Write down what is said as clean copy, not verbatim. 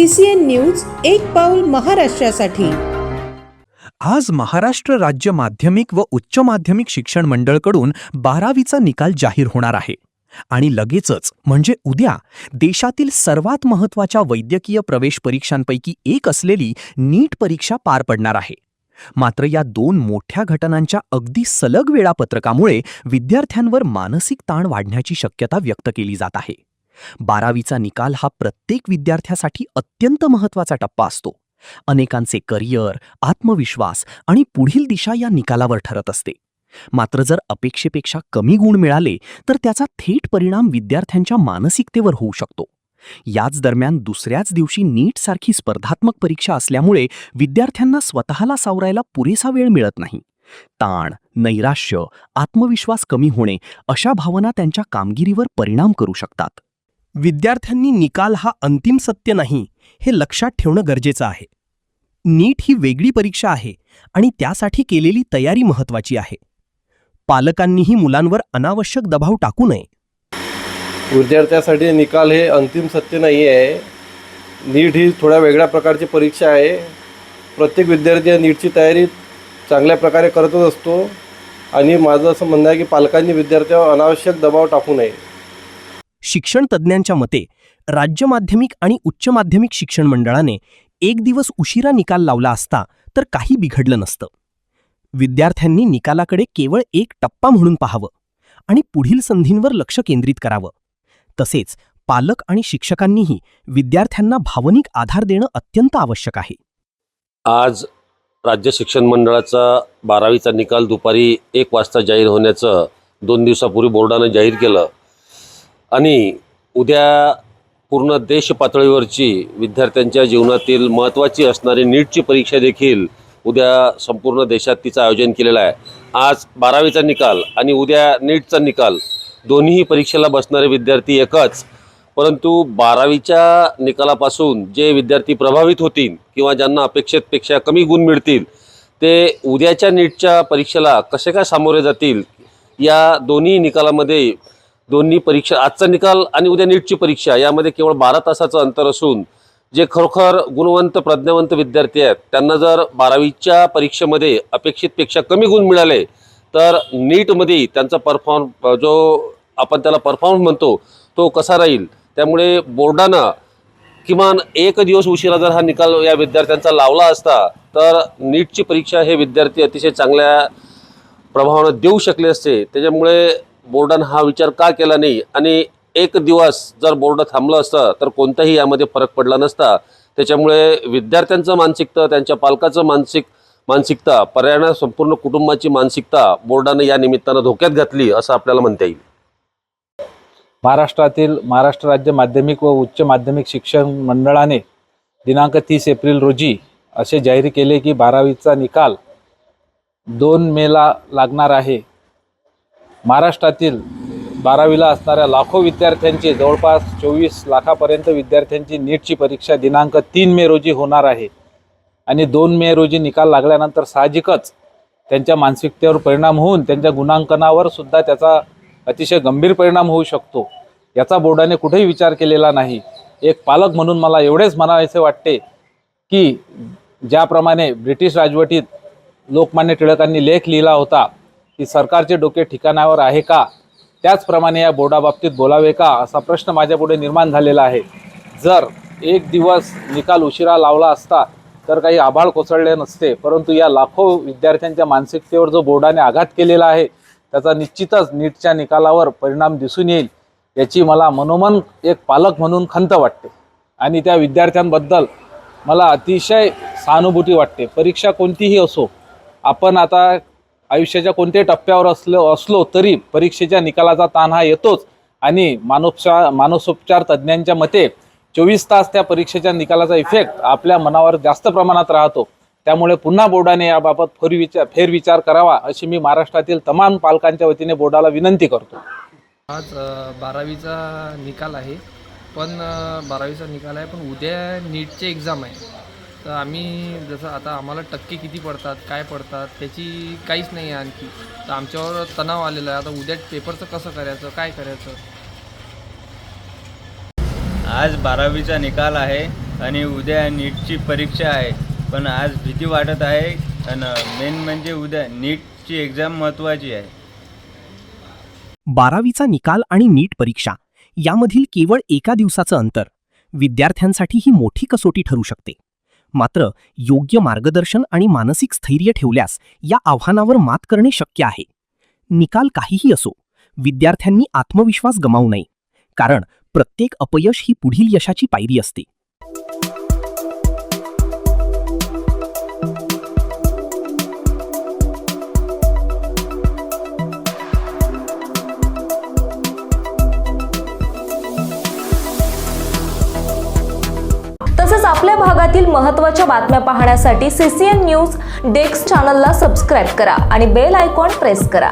CCN news एक पाऊल महाराष्ट्रासाठी। आज महाराष्ट्र राज्य माध्यमिक व उच्च माध्यमिक शिक्षण मंडळकडून 12वीचा निकाल जाहीर होणार आहे आणि लगेचच म्हणजे उद्या देशातील सर्वात महत्त्वाच्या वैद्यकीय प्रवेश परीक्षांपैकी एक असलेली नीट परीक्षा पार पडणार आहे। मात्र या दोन मोठ्या घटनांच्या अगदी सलग वेळापत्रकामुळे विद्यार्थ्यांवर मानसिक ताण वाढण्याची शक्यता व्यक्त केली जात आहे। 12वीचा निकाल हा प्रत्येक विद्यार्थ्यासाठी अत्यंत महत्त्वाचा टप्पा असतो। अनेकांचे करिअर, आत्मविश्वास आणि पुढील दिशा या निकालावर ठरत असते। मात्र जर अपेक्षेपेक्षा कमी गुण मिळाले तर त्याचा थेट परिणाम विद्यार्थ्यांच्या मानसिकतेवर होऊ शकतो। याच दरम्यान दुसऱ्याच दिवशी नीट सारखी स्पर्धात्मक परीक्षा असल्यामुळे विद्यार्थ्यांना स्वतःला सावरायला पुरेसा वेळ मिळत नाही। ताण, नैराश्य, आत्मविश्वास कमी होणे अशा भावना त्यांच्या कामगिरीवर परिणाम करू शकतात। विद्यार्थ्यांनी निकाल हा अंतिम सत्य नाही हे लक्षात ठेवणं गरजेचं आहे। नीट ही वेगळी परीक्षा आहे आणि त्यासाठी केलेली तयारी महत्त्वाची आहे। पालकांनीही मुलांवर अनावश्यक दबाव टाकू नये। विद्यार्थ्यासाठी निकाल हे अंतिम सत्य नाही आहे। नीट ही थोड्या वेगळ्या प्रकारची परीक्षा आहे। प्रत्येक विद्यार्थी नीटची तयारी चांगल्या प्रकारे करतच असतो आणि माझं असं म्हणणं आहे की पालकांनी विद्यार्थ्यावर अनावश्यक दबाव टाकू नये। शिक्षण तज्ज्ञांच्या मते राज्य माध्यमिक आणि उच्च माध्यमिक शिक्षण मंडळाने एक दिवस उशिरा निकाल लावला असता तर काही बिघडलं नसतं। विद्यार्थ्यांनी निकालाकडे केवळ एक टप्पा म्हणून पाहावं आणि पुढील संधींवर लक्ष केंद्रित करावं। तसेच पालक आणि शिक्षकांनीही विद्यार्थ्यांना भावनिक आधार देणं अत्यंत आवश्यक आहे। आज राज्य शिक्षण मंडळाचा 12वीचा निकाल दुपारी 1 वाजता जाहीर होण्याचं 2 दिवसापूर्वी बोर्डानं जाहीर केलं आणि उद्या पूर्ण देश पातळीवरची विद्यार्थ्यांच्या जीवनातील महत्त्वाची असणारी नीटची परीक्षा देखील उद्या संपूर्ण देशात तिचं आयोजन केलेलं आहे। आज 12वीचा निकाल आणि उद्या नीटचा निकाल दोन्ही परीक्षेला बसणारे विद्यार्थी एकच, परंतु 12वीच्या निकालापासून जे विद्यार्थी प्रभावित होतील किंवा ज्यांना अपेक्षेपेक्षा कमी गुण मिळतील ते उद्याच्या नीटच्या परीक्षेला कसे काय सामोरे जातील या दोन्ही निकालामध्ये दोन्ही परीक्षा आजचा निकाल आणि उद्या नीटची परीक्षा यामध्ये केवळ 12 तासाचं अंतर असून जे खरोखर गुणवंत प्रज्ञावंत विद्यार्थी आहेत त्यांना जर 12वीच्या परीक्षेमध्ये अपेक्षितपेक्षा कमी गुण मिळाले तर नीटमध्ये त्यांचा जो आपण त्याला परफॉर्मन्स म्हणतो तो कसा राहील। त्यामुळे बोर्डानं किमान 1 दिवस उशिरा जर हा निकाल या विद्यार्थ्यांचा लावला असता तर नीटची परीक्षा हे विद्यार्थी अतिशय चांगल्या प्रभावानं देऊ शकले असते। त्याच्यामुळे बोर्डानं हा विचार का केला नाही आणि 1 दिवस जर बोर्ड थांबलं असतं तर कोणताही यामध्ये फरक पडला नसता। त्याच्यामुळे विद्यार्थ्यांचं मानसिकता, त्यांच्या पालकाचं मानसिकता, पर्यायाने संपूर्ण कुटुंबाची मानसिकता बोर्डानं या निमित्तानं धोक्यात घातली असं आपल्याला म्हणता येईल। महाराष्ट्रातील महाराष्ट्र राज्य माध्यमिक व उच्च माध्यमिक शिक्षण मंडळाने दिनांक 30 एप्रिल रोजी असे जाहीर केले की 12वीचा निकाल 2 मेला लागणार आहे। महाराष्ट्रातील 12वीला असणाऱ्या लाखो विद्यार्थ्यांची जवळपास 24 लाखापर्यंत विद्यार्थ्यांची नीटची परीक्षा दिनांक 3 मे रोजी होणार आहे आणि 2 मे रोजी निकाल लागल्यानंतर साहजिकच त्यांच्या मानसिकतेवर परिणाम होऊन त्यांच्या गुणांकनावर सुद्धा त्याचा अतिशय गंभीर परिणाम होऊ शकतो। याचा बोर्डाने कुठेही विचार केलेला नाही। एक पालक म्हणून मला एवढेच म्हणायचे वाटते की ज्याप्रमाणे ब्रिटिश राजवटीत लोकमान्य टिळकांनी लेख लिहिला होता की सरकारचे डोके ठिकाणावर आहे का, त्याचप्रमाणे या बोर्डाबाबतीत बोलावे का असा प्रश्न माझ्यापुढे निर्माण झालेला आहे। जर 1 दिवस निकाल उशिरा लावला असता तर काही आभाळ कोसळले नसते, परंतु या लाखो विद्यार्थ्यांच्या मानसिकतेवर जो बोर्डाने आघात केलेला आहे त्याचा निश्चितच नीटच्या निकालावर परिणाम दिसून येईल याची मला मनोमन एक पालक म्हणून खंत वाटते आणि त्या विद्यार्थ्यांबद्दल मला अतिशय सहानुभूती वाटते। परीक्षा कोणतीही असो, आपण आता आयुष्याच्या कोणत्याही टप्प्यावर असलो तरी परीक्षेच्या निकालाचा ताण हा येतोच आणि मानसोपचार तज्ज्ञांच्या मते 24 तास त्या परीक्षेच्या निकालाचा इफेक्ट आपल्या मनावर जास्त प्रमाणात राहतो। त्यामुळे पुन्हा बोर्डाने याबाबत फेरविचार करावा अशी मी महाराष्ट्रातील तमाम पालकांच्या वतीने बोर्डाला विनंती करतो। आज 12वीचा निकाल आहे पण 12वीचा निकाल आहे पण उद्या नीटचे एक्झाम आहे। तर आम्ही जसं आता आम्हाला टक्के किती पडतात, काय पडतात त्याची काहीच नाही आहे आणखी, तर आमच्यावर तणाव आलेला आहे। आता उद्या पेपरचं कसं करायचं, काय करायचं। आज 12वीचा निकाल आहे आणि उद्या नीटची परीक्षा आहे, पण आज भीती वाटत आहे. आणि मेन म्हणजे उद्या नीटची एक्झाम महत्त्वाची आहे. 12वीचा निकाल आणि नीट परीक्षा यामधील केवळ एका दिवसाचं अंतर विद्यार्थ्यांसाठी ही मोठी कसोटी ठरू शकते. मात्र योग्य मार्गदर्शन आणि मानसिक स्थैर्य ठेवल्यास या आव्हानावर मात करणे शक्य आहे. निकाल काहीही असो, विद्यार्थ्यांनी आत्मविश्वास गमावू नये, कारण प्रत्येक अपयश ही पुढील यशाची पायरी असते. तसेच आपल्या भागातील महत्त्वाच्या बातम्या पाहण्यासाठी CCN न्यूज डेस्क चॅनलला सबस्क्राईब करा आणि बेल आयकॉन प्रेस करा.